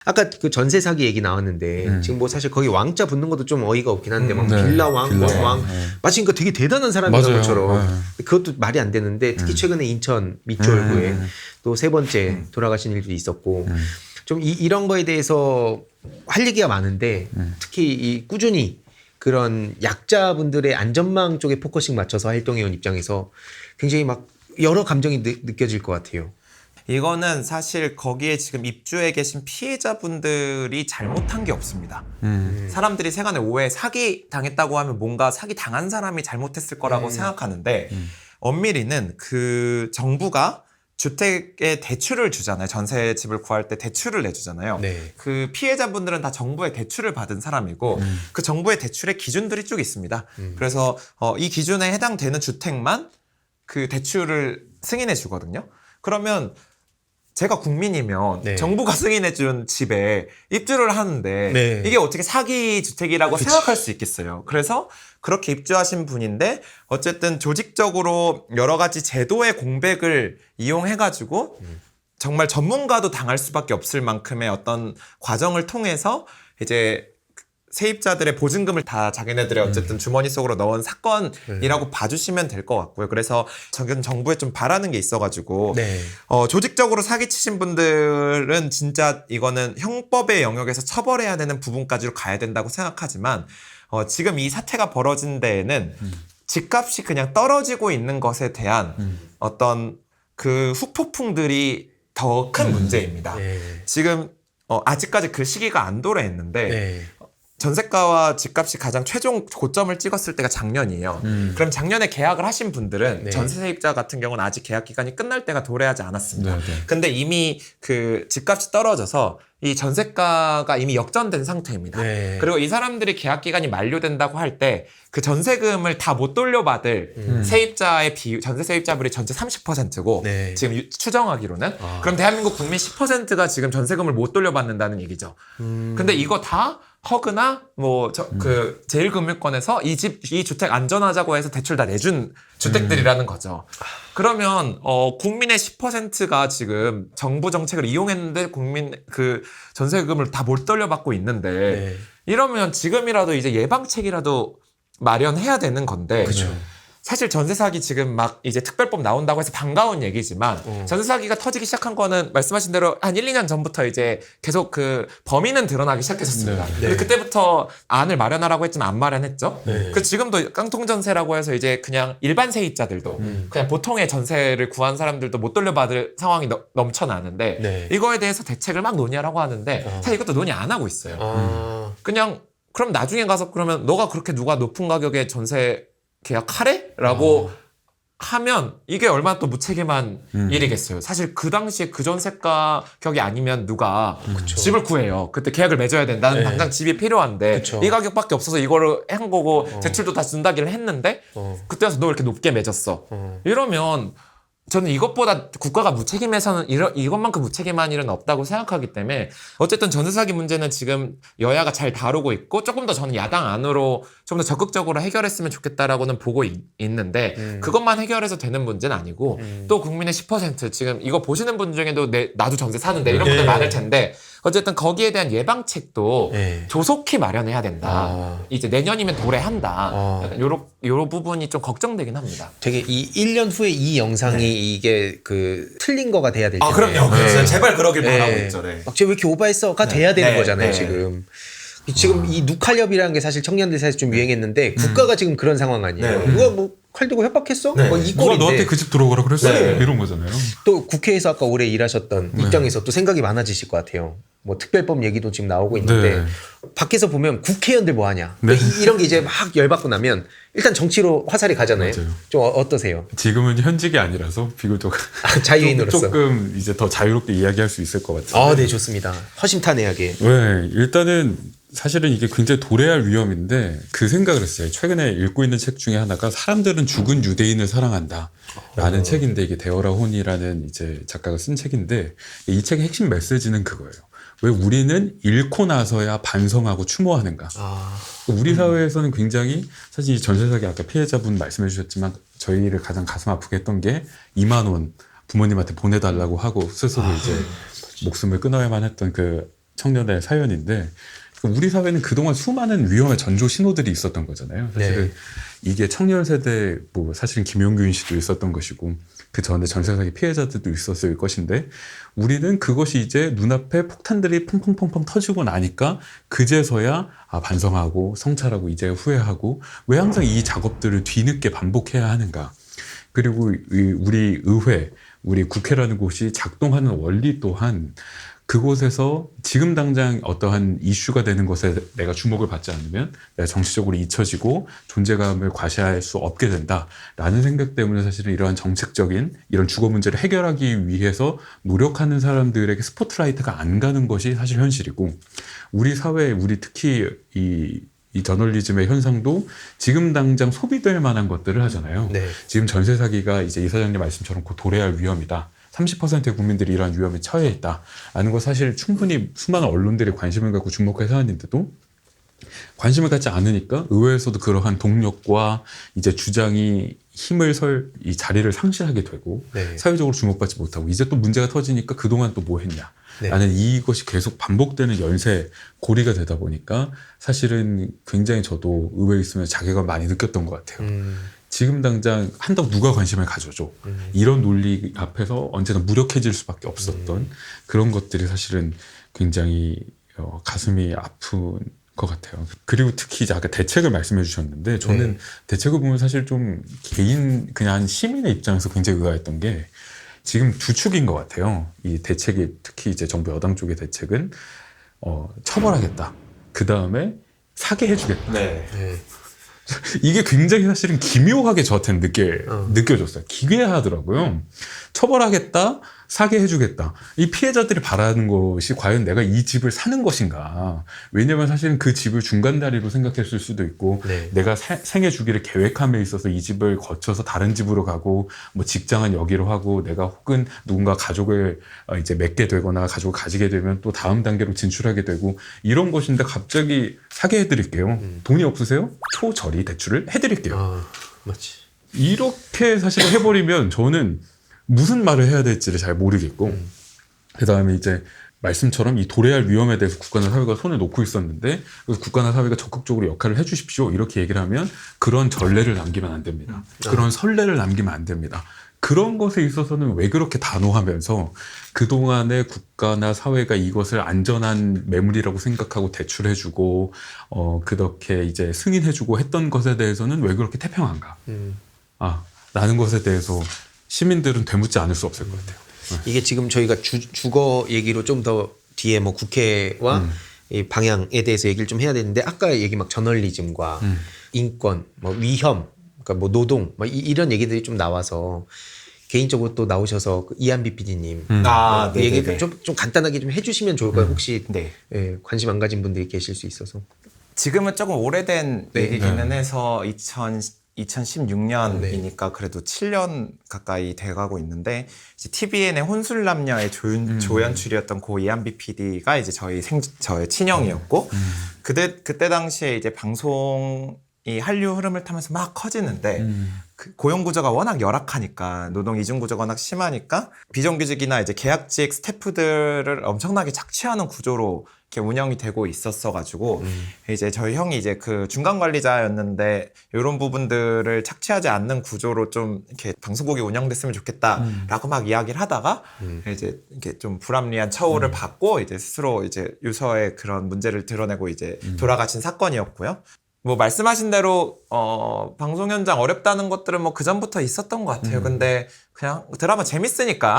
아까 그 전세 사기 얘기 나왔는데 지금 뭐 사실 거기 왕자 붙는 것도 좀 어이가 없긴 한데 막 네. 빌라 왕, 빌라 왕 마치 그러니까 되게 대단한 사람인 맞아요. 것처럼 그것도 말이 안 되는데 특히 최근에 인천 밑졸구에 또 세 번째 돌아가신 일도 있었고 좀 이런 거에 대해서 할 얘기가 많은데 특히 이 꾸준히 그런 약자분들의 안전망 쪽에 포커싱 맞춰서 활동해온 입장에서 굉장히 막 여러 감정이 느껴질 것 같아요. 이거는 사실 거기에 지금 입주해 계신 피해자분들이 잘못한 게 없습니다. 사람들이 세간에 오해 사기 당했다고 하면 뭔가 사기 당한 사람이 잘못했을 거라고 생각하는데 엄밀히는 그 정부가 주택에 대출을 주잖아요. 전세 집을 구할 때 대출을 내주잖아요. 네. 그 피해자분들은 다 정부의 대출을 받은 사람이고 그 정부의 대출의 기준들이 쭉 있습니다. 그래서 이 기준에 해당되는 주택만 그 대출을 승인해 주거든요. 그러면 제가 국민이면 네. 정부가 승인해준 집에 입주를 하는데 네. 이게 어떻게 사기 주택이라고 생각할 수 있겠어요. 그래서 그렇게 입주하신 분인데 어쨌든 조직적으로 여러 가지 제도의 공백을 이용해가지고 정말 전문가도 당할 수밖에 없을 만큼의 어떤 과정을 통해서 이제 세입자들의 보증금을 다 자기네들의 어쨌든 주머니 속으로 넣은 사건이라고 봐주시면 될 것 같고요. 그래서 저는 정부에 좀 바라는 게 있어가지고 네. 조직적으로 사기치신 분들은 진짜 이거는 형법의 영역에서 처벌해야 되는 부분까지로 가야 된다고 생각하지만 지금 이 사태가 벌어진 데에는 집값이 그냥 떨어지고 있는 것에 대한 어떤 그 후폭풍들이 더 큰 문제입니다. 네. 지금 아직까지 그 시기가 안 도래했는데 네. 전세가와 집값이 가장 최종 고점을 찍었을 때가 작년이에요. 그럼 작년에 계약을 하신 분들은 네. 전세 세입자 같은 경우는 아직 계약 기간이 끝날 때가 도래하지 않았습니다. 네, 네. 근데 이미 그 집값이 떨어져서 이 전세가가 이미 역전된 상태입니다. 네. 그리고 이 사람들이 계약 기간이 만료된다고 할 때 그 전세금을 다 못 돌려받을 세입자의 전세 세입자분이 전체 30%고 네. 지금 추정하기로는 그럼 대한민국 국민 10%가 지금 전세금을 못 돌려받는다는 얘기죠. 근데 이거 다 허그나 그 제일금융권에서 이 주택 안전하자고 해서 대출 다 내준 주택들이라는 거죠. 그러면 국민의 10%가 지금 정부 정책을 이용했는데 국민 그 전세금을 다 못 돌려받고 있는데 네. 이러면 지금이라도 이제 예방책이라도 마련해야 되는 건데 그죠. 사실 전세 사기 지금 막 이제 특별법 나온다고 해서 반가운 얘기지만 전세 사기가 터지기 시작한 거는 말씀하신 대로 한 1, 2년 전부터 이제 계속 그 범인은 드러나기 시작했었습니다. 네. 근데 그때부터 안을 마련하라고 했지만 안 마련했죠. 네. 그 지금도 깡통 전세라고 해서 이제 그냥 일반 세입자들도 그냥 보통의 전세를 구한 사람들도 못 돌려받을 상황이 넘쳐나는데 네. 이거에 대해서 대책을 막 논의하라고 하는데 사실 이것도 논의 안 하고 있어요. 그냥 그럼 나중에 가서 그러면 너가 그렇게 누가 높은 가격에 전세 계약하래? 라고 하면 이게 얼마나 또 무책임한 일이겠어요. 사실 그 당시에 그 전세 가격이 아니면 누가 집을 구해요. 그때 계약을 맺어야 된다는 네. 당장 집이 필요한데 그쵸. 이 가격밖에 없어서 이거를 한 거고 대출도 다 준다기를 했는데 그때 와서 너 왜 이렇게 높게 맺었어? 이러면 저는 이것보다 국가가 무책임해서는 이것만큼 무책임한 일은 없다고 생각하기 때문에 어쨌든 전세 사기 문제는 지금 여야가 잘 다루고 있고 조금 더 저는 야당 안으로 좀 더 적극적으로 해결했으면 좋겠다라고는 보고 있는데 그것만 해결해서 되는 문제는 아니고 또 국민의 10% 지금 이거 보시는 분 중에도 나도 전세 사는데 이런 분들 많을 텐데 어쨌든 거기에 대한 예방책도 네. 조속히 마련해야 된다. 이제 내년이면 도래한다. 약간 요런 부분이 좀 걱정되긴 합니다. 되게 이 1년 후에 이 영상이 이게 그 틀린 거가 돼야 될 텐데. 그렇죠. 제발 그러길 바라고 네. 있죠. 네. 막 쟤 왜 이렇게 오바했어가 돼야 되는 네. 거잖아요, 네. 지금. 지금 이 누칼협이라는 게 사실 청년들 사이에서 좀 유행했는데 국가가 지금 그런 상황 아니에요. 네. 누가 뭐 칼 들고 협박했어? 뭐 이 누가 너한테 꼴인데 그 집 들어오라 그랬어? 네. 이런 거잖아요. 또 국회에서 아까 오래 일하셨던 입장에서 또 생각이 많아지실 것 같아요. 뭐 특별법 얘기도 지금 나오고 있는데 네. 밖에서 보면 국회의원들 뭐 하냐. 네. 이런 게 이제 막 열받고 나면 일단 정치로 화살이 가잖아요. 맞아요. 좀 어떠세요? 지금은 현직이 아니라서 비교적 자유인으로서. 조금 이제 더 자유롭게 이야기할 수 있을 것 같아요. 아, 네, 좋습니다. 허심탄회하게. 네, 일단은 사실은 이게 굉장히 도래할 위험인데 그 생각을 했어요. 최근에 읽고 있는 책 중에 하나가 사람들은 죽은 유대인을 사랑한다 라는 책인데 이게 데어라 혼이라는 이제 작가가 쓴 책인데 이 책의 핵심 메시지는 그거예요. 왜 우리는 잃고 나서야 반성하고 추모하는가. 우리 사회에서는 굉장히 사실 이 전세 사기 아까 피해자분 말씀해 주셨지만 저희를 가장 가슴 아프게 했던 게 2만 원 부모님한테 보내달라고 하고 스스로 이제 목숨을 끊어야만 했던 그 청년의 사연인데 우리 사회는 그동안 수많은 위험의 전조 신호들이 있었던 거잖아요. 사실은 네. 이게 청년 세대 뭐 사실은 김용균 씨도 있었던 것이고 그 전에 전세 사기 피해자들도 있었을 것인데 우리는 그것이 이제 눈앞에 폭탄들이 펑펑펑펑 터지고 나니까 그제서야 반성하고 성찰하고 이제 후회하고 왜 항상 이 작업들을 뒤늦게 반복해야 하는가. 그리고 우리 의회, 우리 국회라는 곳이 작동하는 원리 또한 그곳에서 지금 당장 어떠한 이슈가 되는 것에 내가 주목을 받지 않으면 내가 정치적으로 잊혀지고 존재감을 과시할 수 없게 된다라는 생각 때문에 사실은 이러한 정책적인 이런 주거 문제를 해결하기 위해서 노력하는 사람들에게 스포트라이트가 안 가는 것이 사실 현실이고 우리 사회, 우리 특히 이 저널리즘의 현상도 지금 당장 소비될 만한 것들을 하잖아요. 네. 지금 전세 사기가 이제 이 사장님 말씀처럼 곧 도래할 위험이다. 30%의 국민들이 이러한 위험에 처해 있다라는 거 사실 충분히 수많은 언론들이 관심을 갖고 주목해서 하는데도 관심을 갖지 않으니까 의회에서도 그러한 동력과 이제 주장이 이 자리를 상실하게 되고 네. 사회적으로 주목받지 못하고 이제 또 문제가 터지니까 그동안 또 뭐 했냐. 네. 라는 이것이 계속 반복되는 연쇄 고리가 되다 보니까 사실은 굉장히 저도 의회에 있으면 자괴감 많이 느꼈던 것 같아요. 지금 당장 한다고 누가 관심을 가져줘. 이런 논리 앞에서 언제나 무력해질 수밖에 없었던 그런 것들이 사실은 굉장히 가슴이 아픈 것 같아요. 그리고 특히 이제 아까 대책을 말씀해 주셨는데 저는 대책을 보면 사실 좀 그냥 시민의 입장에서 굉장히 의아했던 게 지금 두 축인 것 같아요. 이 대책이 특히 이제 정부 여당 쪽의 대책은 처벌하겠다. 그 다음에 사게 해주겠다. 네. 네. 이게 굉장히 사실은 기묘하게 저한테는 느껴졌어요. 기괴하더라고요. 처벌하겠다, 사게 해주겠다. 이 피해자들이 바라는 것이 과연 내가 이 집을 사는 것인가. 왜냐면 사실은 그 집을 중간다리로 생각했을 수도 있고, 네. 내가 생애 주기를 계획함에 있어서 이 집을 거쳐서 다른 집으로 가고, 뭐 직장은 여기로 하고, 내가 혹은 누군가 가족을 이제 맺게 되거나 가족을 가지게 되면 또 다음 단계로 진출하게 되고, 이런 것인데 갑자기 사게 해드릴게요. 돈이 없으세요? 초저리 대출을 해드릴게요. 맞지. 이렇게 사실 해버리면 저는 무슨 말을 해야 될지를 잘 모르겠고 그 다음에 이제 말씀처럼 이 도래할 위험에 대해서 국가나 사회가 손을 놓고 있었는데 그래서 국가나 사회가 적극적으로 역할을 해주십시오 이렇게 얘기를 하면 그런 전례를 남기면 안 됩니다. 그런 선례를 남기면 안 됩니다. 그런 것에 있어서는 왜 그렇게 단호하면서 그동안의 국가나 사회가 이것을 안전한 매물이라고 생각하고 대출해주고 그렇게 이제 승인해주고 했던 것에 대해서는 왜 그렇게 태평한가? 라는 것에 대해서 시민들은 되묻지 않을 수 없을 것 같아요. 이게 지금 저희가 주거 얘기로 좀 더 뒤에 뭐 국회와 이 방향에 대해서 얘기를 좀 해야 되는데 아까 얘기 막 저널리즘과 인권, 뭐 위험, 그러니까 뭐 노동, 뭐 이런 얘기들이 좀 나와서 개인적으로 또 나오셔서 그 이한비 PD님 네, 얘기 좀 간단하게 좀 해주시면 좋을 거예요. 혹시 네. 예, 관심 안 가진 분들이 계실 수 있어서. 지금은 조금 오래된 네. 얘기기는 해서 2016년이니까 그래도 7년 가까이 돼가고 있는데 이제 TVN의 혼술남녀의 조연출이었던 고 이한비 PD가 이제 저의 친형이었고 그때 당시에 이제 방송이 한류 흐름을 타면서 막 커지는데 그 고용 구조가 워낙 열악하니까 노동 이중 구조가 워낙 심하니까 비정규직이나 이제 계약직 스태프들을 엄청나게 착취하는 구조로 이렇게 운영이 되고 있었어가지고 이제 저희 형이 이제 그 중간 관리자였는데 이런 부분들을 착취하지 않는 구조로 좀 이렇게 방송국이 운영됐으면 좋겠다라고 막 이야기를 하다가 이제 이렇게 좀 불합리한 처우를 받고 이제 스스로 이제 유서의 그런 문제를 드러내고 이제 돌아가신 사건이었고요. 뭐 말씀하신 대로 방송 현장 어렵다는 것들은 뭐 그 전부터 있었던 것 같아요. 근데 그냥 드라마 재밌으니까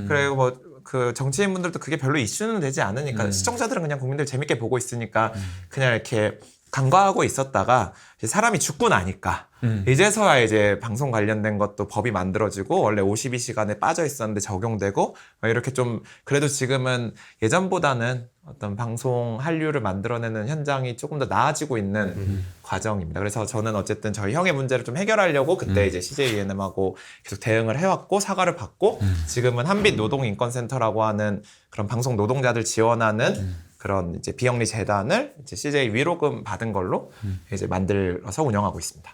그리고 뭐 그 정치인분들도 그게 별로 이슈는 되지 않으니까 시청자들은 그냥 국민들 재밌게 보고 있으니까 그냥 이렇게 간과하고 있었다가 이제 사람이 죽고 나니까 이제서야 이제 방송 관련된 것도 법이 만들어지고 원래 52시간에 빠져 있었는데 적용되고 이렇게 좀 그래도 지금은 예전보다는 어떤 방송 한류를 만들어내는 현장이 조금 더 나아지고 있는 과정입니다. 그래서 저는 어쨌든 저희 형의 문제를 좀 해결하려고 그때 이제 CJ ENM하고 계속 대응을 해왔고 사과를 받고 지금은 한빛 노동인권센터라고 하는 그런 방송 노동자들 지원하는 그런 이제 비영리 재단을 이제 CJ 위로금 받은 걸로 이제 만들어서 운영하고 있습니다.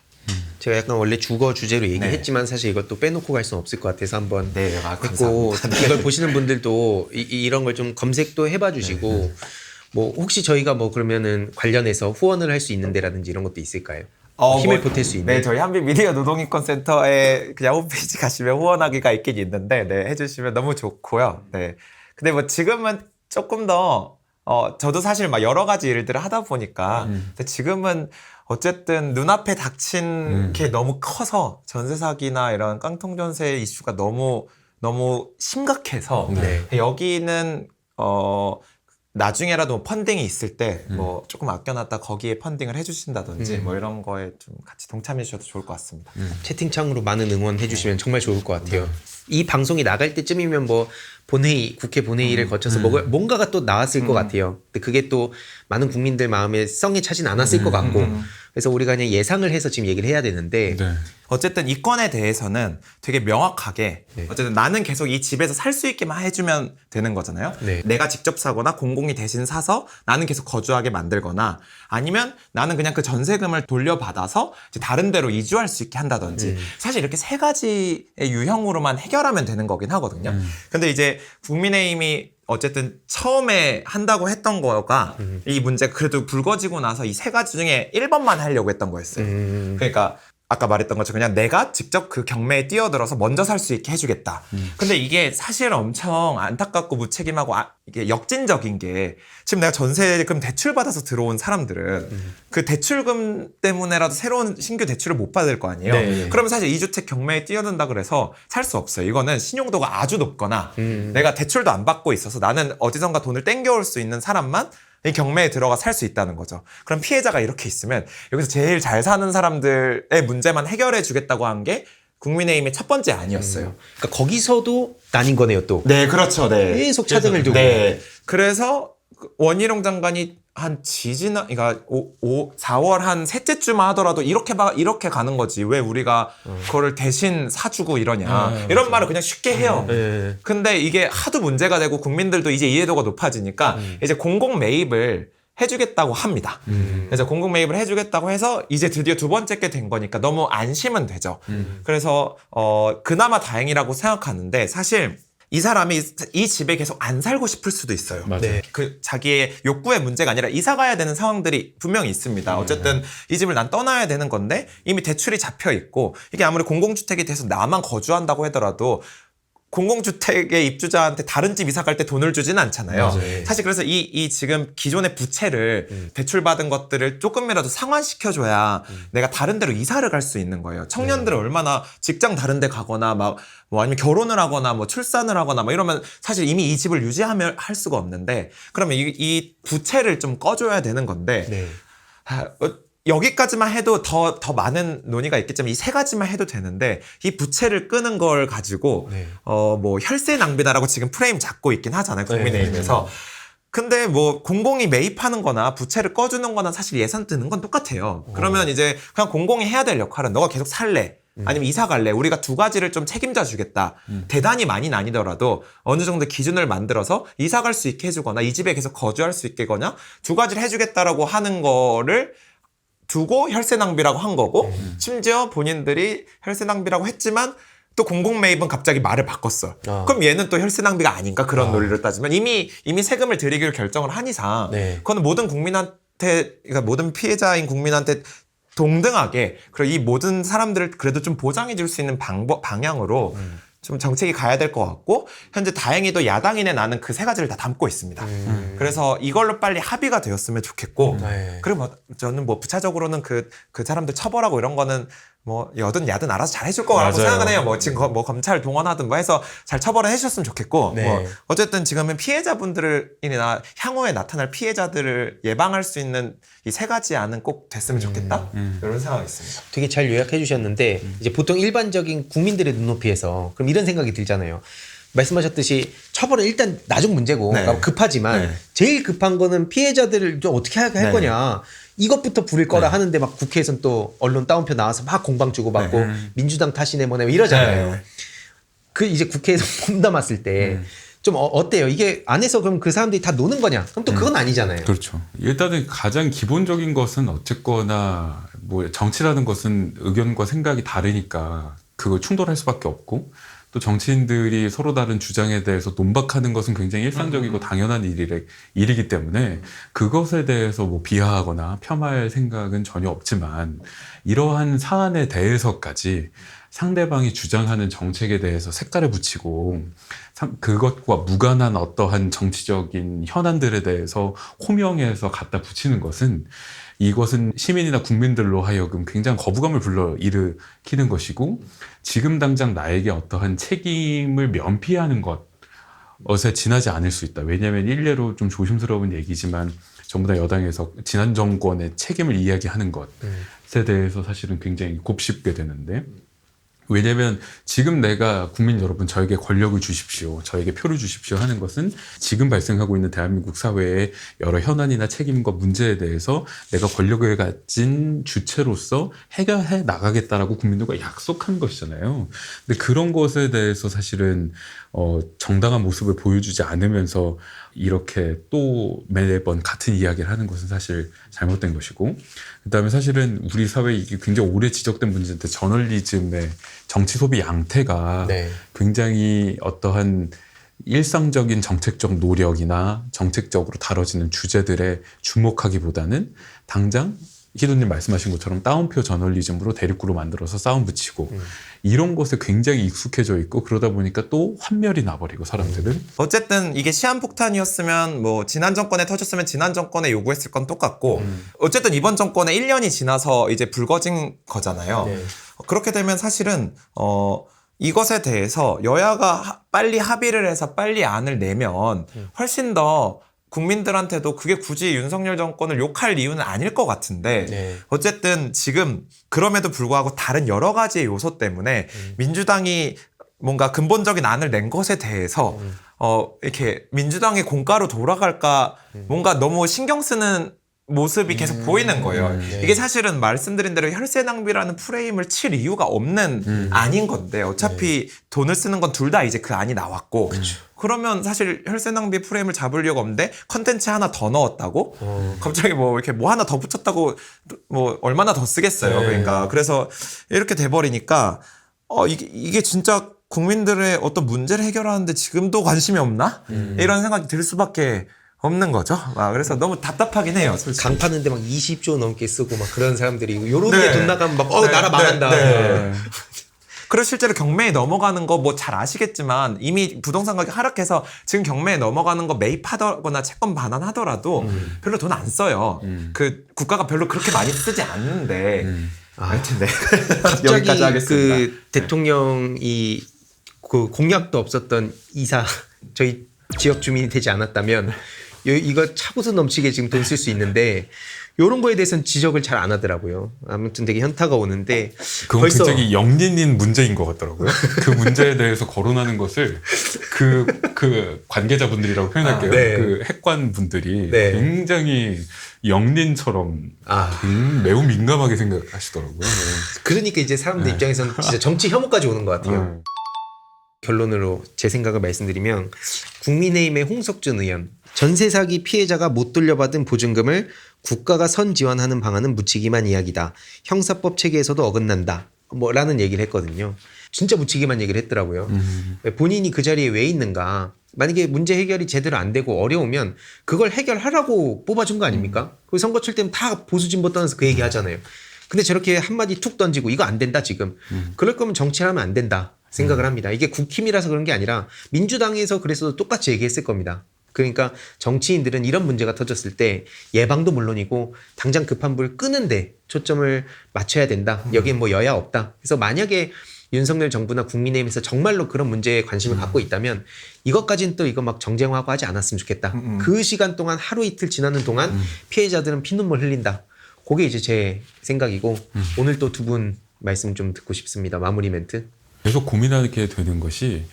제가 약간 원래 주거 주제로 얘기했지만 사실 이것도 빼놓고 갈 수는 없을 것 같아서 한번 네, 했고 이걸 보시는 분들도 이런 걸 좀 검색도 해봐 주시고 뭐 혹시 저희가 뭐 그러면은 관련해서 후원을 할 수 있는 데라든지 이런 것도 있을까요? 힘을 보탤 수 있는. 네, 저희 한빛 미디어 노동인권센터에 그냥 홈페이지 가시면 후원하기가 있긴 있는데, 네, 해주시면 너무 좋고요. 네. 근데 뭐 지금은 조금 더, 저도 사실 막 여러 가지 일들을 하다 보니까, 근데 지금은 어쨌든 눈앞에 닥친 게 너무 커서 전세 사기나 이런 깡통 전세 이슈가 너무 심각해서, 네. 여기는, 나중에라도 펀딩이 있을 때 뭐 조금 아껴놨다 거기에 펀딩을 해주신다든지 뭐 이런 거에 좀 같이 동참해 주셔도 좋을 것 같습니다. 채팅창으로 많은 응원해 주시면 정말 좋을 것 같아요. 이 방송이 나갈 때쯤이면 뭐 본회의, 국회 본회의를 거쳐서 뭔가가 또 나왔을 것 같아요. 근데 그게 또 많은 국민들 마음에 성에 차진 않았을 것 같고 그래서 우리가 그냥 예상을 해서 지금 얘기를 해야 되는데 네. 어쨌든 이 건에 대해서는 되게 명확하게 어쨌든 나는 계속 이 집에서 살 수 있게만 해주면 되는 거잖아요. 네. 내가 직접 사거나 공공이 대신 사서 나는 계속 거주하게 만들거나 아니면 나는 그냥 그 전세금을 돌려받아서 이제 다른 데로 이주할 수 있게 한다든지 사실 이렇게 세 가지의 유형으로만 해결하면 되는 거긴 하거든요. 근데 이제 국민의힘이 어쨌든 처음에 한다고 했던 거가 이 문제가 그래도 불거지고 나서 이 세 가지 중에 1번만 하려고 했던 거였어요. 그러니까 아까 말했던 것처럼 그냥 내가 직접 그 경매에 뛰어들어서 먼저 살 수 있게 해주겠다. 근데 이게 사실 엄청 안타깝고 무책임하고 이게 역진적인 게 지금 내가 전세금 대출받아서 들어온 사람들은 그 대출금 때문에라도 새로운 신규 대출을 못 받을 거 아니에요. 네. 그러면 사실 2주택 경매에 뛰어든다 그래서 살 수 없어요. 이거는 신용도가 아주 높거나 내가 대출도 안 받고 있어서 나는 어디선가 돈을 땡겨올 수 있는 사람만 이 경매에 들어가 살 수 있다는 거죠. 그럼 피해자가 이렇게 있으면 여기서 제일 잘 사는 사람들의 문제만 해결해 주겠다고 한 게 국민의힘의 첫 번째 아니었어요. 그러니까 거기서도 나뉜 거네요 또. 네, 그렇죠. 네. 계속 차등을 두고. 네. 그래서 원희룡 장관이 한 그러니까 4월 한 셋째 주만 하더라도 이렇게 가는 거지. 왜 우리가 그거를 대신 사주고 이러냐. 이런 말을 그냥 쉽게 해요. 네. 근데 이게 하도 문제가 되고 국민들도 이제 이해도가 높아지니까 이제 공공 매입을 해주겠다고 합니다. 그래서 공공 매입을 해주겠다고 해서 이제 드디어 두 번째 게 된 거니까 너무 안심은 되죠. 그래서 그나마 다행이라고 생각하는데 사실 이 사람이 이 집에 계속 안 살고 싶을 수도 있어요. 맞아요. 네. 그 자기의 욕구의 문제가 아니라 이사 가야 되는 상황들이 분명히 있습니다. 어쨌든 이 집을 난 떠나야 되는 건데 이미 대출이 잡혀 있고 이게 아무리 공공주택이 돼서 나만 거주한다고 하더라도 공공주택의 입주자한테 다른 집 이사 갈 때 돈을 주지는 않잖아요. 맞아요. 사실 그래서 이 지금 기존의 부채를 대출받은 것들을 조금이라도 상환시켜줘야 내가 다른 데로 이사를 갈 수 있는 거예요. 청년들은 얼마나 직장 다른 데 가거나 뭐 아니면 결혼을 하거나 뭐 출산을 하거나 뭐 이러면 사실 이미 이 집을 유지하면 할 수가 없는데 그러면 이 부채를 좀 꺼줘야 되는 건데 네. 여기까지만 해도 더 많은 논의가 있겠지만 이 세 가지만 해도 되는데 이 부채를 끄는 걸 가지고 네. 뭐 혈세 낭비다라고 지금 프레임 잡고 있긴 하잖아요. 국민의힘에서. 근데 뭐 공공이 매입하는 거나 부채를 꺼주는 거나 사실 예산 뜨는 건 똑같아요. 그러면 이제 그냥 공공이 해야 될 역할은 너가 계속 살래. 아니면 이사 갈래. 우리가 두 가지를 좀 책임져 주겠다. 대단히 많이는 아니더라도 어느 정도 기준을 만들어서 이사 갈 수 있게 해주거나 이 집에 계속 거주할 수 있게 거나 두 가지를 해주겠다라고 하는 거를 두고 혈세 낭비라고 한 거고 심지어 본인들이 혈세 낭비라고 했지만 또 공공 매입은 갑자기 말을 바꿨어. 그럼 얘는 또 혈세 낭비가 아닌가 그런 논리를 따지면 이미 세금을 들이기로 결정을 한 이상 네. 그거는 모든 국민한테 그러니까 모든 피해자인 국민한테 동등하게 그리고 이 모든 사람들을 그래도 좀 보장해 줄 수 있는 방향으로 좀 정책이 가야 될 것 같고 현재 다행히도 야당인의 나는 그 세 가지를 다 담고 있습니다. 그래서 이걸로 빨리 합의가 되었으면 좋겠고 네. 그리고 뭐 저는 뭐 부차적으로는 그 사람들 처벌하고 이런 거는 뭐 여든 야든 알아서 잘 해줄 거라고 맞아요. 생각은 해요. 뭐 지금 뭐 검찰 동원하든 뭐 해서 잘 처벌을 해주셨으면 좋겠고 네. 뭐 어쨌든 지금은 피해자분들이나 향후에 나타날 피해자들을 예방할 수 있는 이 세 가지 안은 꼭 됐으면 좋겠다 이런 생각이 있습니다. 되게 잘 요약해 주셨는데 이제 보통 일반적인 국민들의 눈높이에서 그럼 이런 생각이 들잖아요. 말씀하셨듯이 처벌은 일단 나중 문제고 네. 그러니까 급하지만 네. 제일 급한 거는 피해자들을 좀 어떻게 할 네. 거냐 이것부터 부릴 거라 하는데 막 국회에서는 또 언론 따옴표 나와서 막 공방 주고받고 민주당 탓이네 뭐네 이러잖아요. 네. 그 이제 국회에서 몸담았을 때 좀 어때요? 이게 안에서 그럼 그 사람들이 다 노는 거냐? 그럼 또 그건 아니잖아요. 그렇죠. 일단은 가장 기본적인 것은 어쨌거나 뭐 정치라는 것은 의견과 생각이 다르니까 그걸 충돌할 수밖에 없고 또 정치인들이 서로 다른 주장에 대해서 논박하는 것은 굉장히 일상적이고 당연한 일이기 때문에 그것에 대해서 뭐 비하하거나 폄하할 생각은 전혀 없지만 이러한 사안에 대해서까지 상대방이 주장하는 정책에 대해서 색깔을 붙이고 그것과 무관한 어떠한 정치적인 현안들에 대해서 호명해서 갖다 붙이는 것은 이것은 시민이나 국민들로 하여금 굉장히 거부감을 불러일으키는 것이고 지금 당장 나에게 어떠한 책임을 면피하는 것에 지나지 않을 수 있다. 왜냐하면 일례로 좀 조심스러운 얘기지만 전부 다 여당에서 지난 정권의 책임을 이야기하는 것에 대해서 사실은 굉장히 곱씹게 되는데 왜냐하면 지금 내가 국민 여러분 저에게 권력을 주십시오. 저에게 표를 주십시오 하는 것은 지금 발생하고 있는 대한민국 사회의 여러 현안이나 책임과 문제에 대해서 내가 권력을 가진 주체로서 해결해 나가겠다라고 국민들과 약속한 것이잖아요. 근데 그런 것에 대해서 사실은 정당한 모습을 보여주지 않으면서 이렇게 또 매번 같은 이야기를 하는 것은 사실 잘못된 것이고 그다음에 사실은 우리 사회에 이게 굉장히 오래 지적된 문제인데 저널리즘의 정치 소비 양태가 네. 굉장히 어떠한 일상적인 정책적 노력이나 정책적으로 다뤄지는 주제들에 주목하기보다는 당장 희도님 말씀하신 것처럼 따옴표 저널리즘으로 대립구로 만들어서 싸움 붙이고 이런 것에 굉장히 익숙해져 있고 그러다 보니까 또 환멸이 나버리고 사람들은 어쨌든 이게 시한폭탄이었으면 뭐 지난 정권에 터졌으면 지난 정권에 요구했을 건 똑같고 어쨌든 이번 정권에 1년이 지나서 이제 불거진 거잖아요. 네. 그렇게 되면 사실은 이것에 대해서 여야가 빨리 합의를 해서 빨리 안을 내면 훨씬 더 국민들한테도 그게 굳이 윤석열 정권을 욕할 이유는 아닐 것 같은데 네. 어쨌든 지금 그럼에도 불구하고 다른 여러 가지의 요소 때문에 민주당이 뭔가 근본적인 안을 낸 것에 대해서 이렇게 민주당의 공가로 돌아갈까 뭔가 너무 신경 쓰는 모습이 계속 보이는 거예요. 이게 사실은 말씀드린 대로 혈세 낭비라는 프레임을 칠 이유가 없는 안인 건데 어차피 돈을 쓰는 건 둘 다 이제 그 안이 나왔고 그러면 사실 혈세 낭비 프레임을 잡을 이유가 없는데 컨텐츠 하나 더 넣었다고 갑자기 뭐 이렇게 뭐 하나 더 붙였다고 뭐 얼마나 더 쓰겠어요. 네. 그러니까 그래서 이렇게 돼버리니까 이게 진짜 국민들의 어떤 문제를 해결하는데 지금도 관심이 없나? 이런 생각이 들 수밖에 없는 거죠. 그래서 너무 답답하긴 해요. 솔직히. 강 파는데 막 20조 넘게 쓰고 막 그런 사람들이 요런 네. 데 돈 나가면 막 네, 나라 망한다. 네. 그리고 실제로 경매에 넘어가는 거 뭐 잘 아시겠지만 이미 부동산 가격이 하락해서 지금 경매에 넘어가는 거 매입하거나 채권 반환하더라도 별로 돈 안 써요. 그 국가가 별로 그렇게 많이 쓰지 않는데 하여튼 네. 갑자기 여기까지 하겠습니다. 그 대통령이 그 공약도 없었던 이사 저희 지역 주민이 되지 않았다면 이거 차고서 넘치게 지금 돈 쓸 수 있는데 이런 거에 대해서는 지적을 잘 안 하더라고요. 아무튼 되게 현타가 오는데 그건 벌써 굉장히 영린인 문제인 것 같더라고요. 그 문제에 대해서 거론하는 것을 그 관계자분들이라고 표현할게요. 네. 그 핵관분들이 네. 굉장히 영린처럼 매우 민감하게 생각하시더라고요. 네. 그러니까 이제 사람들 입장에서는 진짜 정치 혐오까지 오는 것 같아요. 결론으로 제 생각을 말씀드리면 국민의힘의 홍석준 의원 전세 사기 피해자가 못 돌려받은 보증금을 국가가 선지원하는 방안은 묻히기만 이야기다. 형사법 체계에서도 어긋난다. 라는 얘기를 했거든요. 진짜 묻히기만 얘기를 했더라고요. 본인이 그 자리에 왜 있는가. 만약에 문제 해결이 제대로 안 되고 어려우면 그걸 해결하라고 뽑아준 거 아닙니까? 그 선거 칠 때는 다 보수 진보 떠나서 그 얘기 하잖아요. 근데 저렇게 한마디 툭 던지고 이거 안 된다 지금. 그럴 거면 정치를 하면 안 된다 생각을 합니다. 이게 국힘이라서 그런 게 아니라 민주당에서 그래서 똑같이 얘기했을 겁니다. 그러니까 정치인들은 이런 문제가 터졌을 때 예방도 물론이고 당장 급한 불 끄는데 초점을 맞춰야 된다. 여기엔 뭐 여야 없다. 그래서 만약에 윤석열 정부나 국민의힘에서 정말로 그런 문제에 관심을 갖고 있다면 이것까지는 또 이거 막 정쟁화하고 하지 않았으면 좋겠다. 그 시간 동안 하루 이틀 지나는 동안 피해자들은 피눈물 흘린다. 그게 이제 제 생각이고 오늘 또 두 분 말씀 좀 듣고 싶습니다. 마무리 멘트. 계속 고민하게 되는 것이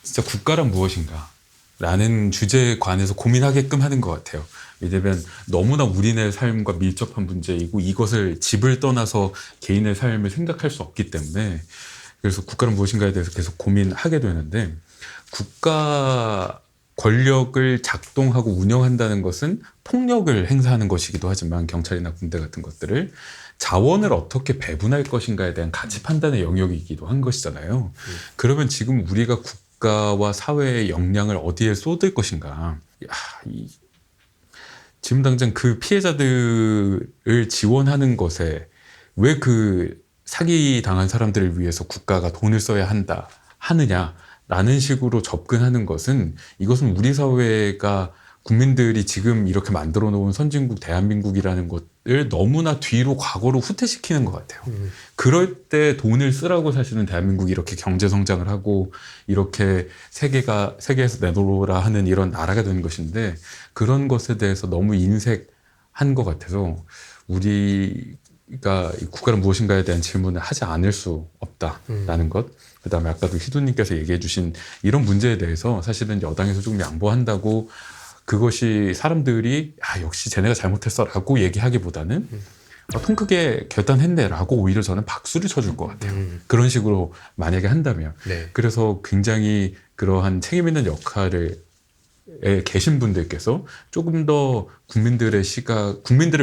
진짜 국가란 무엇인가 라는 주제에 관해서 고민하게끔 하는 것 같아요. 왜냐면 너무나 우리네 삶과 밀접한 문제이고 이것을 집을 떠나서 개인의 삶을 생각할 수 없기 때문에 그래서 국가란 무엇인가에 대해서 계속 고민하게 되는데 국가 권력을 작동하고 운영한다는 것은 폭력을 행사하는 것이기도 하지만 경찰이나 군대 같은 것들을 자원을 어떻게 배분할 것인가에 대한 가치 판단의 영역이기도 한 것이잖아요. 그러면 지금 우리가 국가와 사회의 역량을 어디에 쏟을 것인가. 지금 당장 그 피해자들을 지원하는 것에 왜 그 사기 당한 사람들을 위해서 국가가 돈을 써야 하느냐라는 식으로 접근하는 것은, 이것은 우리 사회가 국민들이 지금 이렇게 만들어 놓은 선진국 대한민국이라는 것을 너무나 뒤로 과거로 후퇴시키는 것 같아요. 그럴 때 돈을 쓰라고 사실은 대한민국이 이렇게 경제 성장을 하고 이렇게 세계에서 내놓으라 하는 이런 나라가 되는 것인데, 그런 것에 대해서 너무 인색한 것 같아서 우리가 이 국가는 무엇인가에 대한 질문을 하지 않을 수 없다라는 것. 그다음에 아까도 희두님께서 얘기해 주신 이런 문제에 대해서 사실은 여당에서 조금 양보한다고, 그것이 사람들이 역시 쟤네가 잘못했어 라고 얘기하기보다는 통 크게 결단했네 라고 오히려 저는 박수를 쳐줄 것 같아요. 그런 식으로 만약에 한다면. 네. 그래서 굉장히 그러한 책임 있는 역할에 계신 분들께서 조금 더 국민들을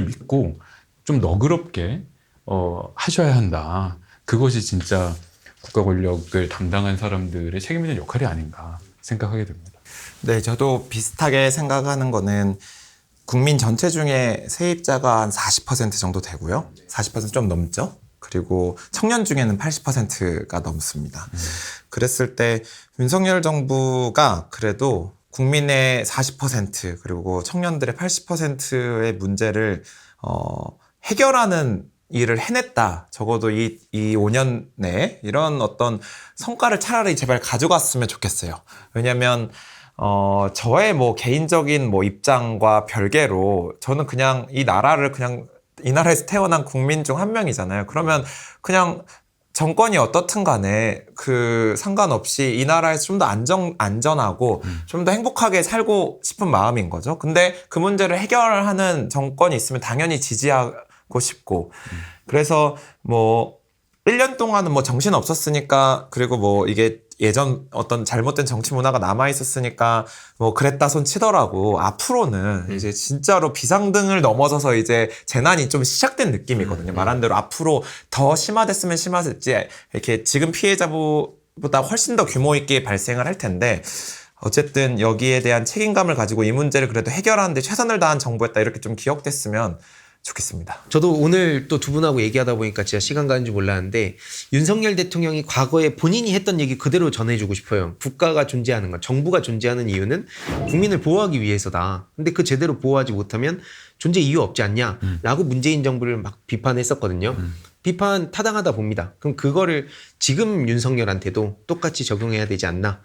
믿고 좀 너그럽게 하셔야 한다. 그것이 진짜 국가 권력을 담당한 사람들의 책임 있는 역할이 아닌가 생각하게 됩니다. 네, 저도 비슷하게 생각하는 거는 국민 전체 중에 세입자가 한 40% 정도 되고요. 40% 좀 넘죠. 그리고 청년 중에는 80%가 넘습니다. 그랬을 때 윤석열 정부가 그래도 국민의 40% 그리고 청년들의 80%의 문제를 해결하는 일을 해냈다. 적어도 이 5년 내에 이런 어떤 성과를 차라리 제발 가져갔으면 좋겠어요. 왜냐면 저의 뭐 개인적인 뭐 입장과 별개로 저는 그냥 이 나라에서 태어난 국민 중 한 명이잖아요. 그러면 그냥 정권이 어떻든 간에 그 상관없이 이 나라에서 좀 더 안전하고 좀 더 행복하게 살고 싶은 마음인 거죠. 근데 그 문제를 해결하는 정권이 있으면 당연히 지지하고 싶고. 그래서 뭐 1년 동안은 뭐 정신 없었으니까, 그리고 뭐 이게 예전 어떤 잘못된 정치 문화가 남아있었으니까 뭐 그랬다 손 치더라고. 앞으로는 이제 진짜로 비상등을 넘어서서 이제 재난이 좀 시작된 느낌이거든요. 말한 대로 앞으로 더 심화됐으면 심화됐지, 이렇게 지금 피해자보다 훨씬 더 규모 있게 발생을 할 텐데, 어쨌든 여기에 대한 책임감을 가지고 이 문제를 그래도 해결하는데 최선을 다한 정부였다, 이렇게 좀 기억됐으면 좋겠습니다. 저도 오늘 또 두 분하고 얘기하다 보니까 진짜 시간 가는 줄 몰랐는데, 윤석열 대통령이 과거에 본인이 했던 얘기 그대로 전해주고 싶어요. 국가가 존재하는 것, 정부가 존재하는 이유는 국민을 보호하기 위해서다. 근데 그 제대로 보호하지 못하면 존재 이유 없지 않냐 라고 문재인 정부를 막 비판했었거든요. 비판 타당하다 봅니다. 그럼 그거를 지금 윤석열한테도 똑같이 적용해야 되지 않나.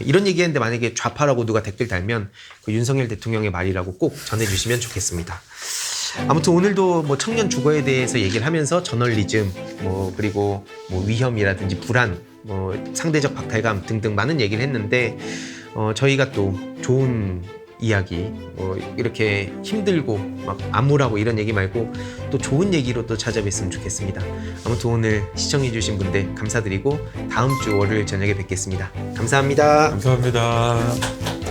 이런 얘기했는데 만약에 좌파라고 누가 댓글 달면 그 윤석열 대통령의 말이라고 꼭 전해주시면 좋겠습니다. 아무튼 오늘도 뭐 청년 주거에 대해서 얘기를 하면서 저널리즘, 뭐 그리고 뭐 위험이라든지 불안, 뭐 상대적 박탈감 등등 많은 얘기를 했는데, 저희가 또 좋은 이야기, 뭐 이렇게 힘들고 막 암울하고 이런 얘기 말고 또 좋은 얘기로 또 찾아뵀으면 좋겠습니다. 아무튼 오늘 시청해주신 분들 감사드리고 다음 주 월요일 저녁에 뵙겠습니다. 감사합니다. 감사합니다.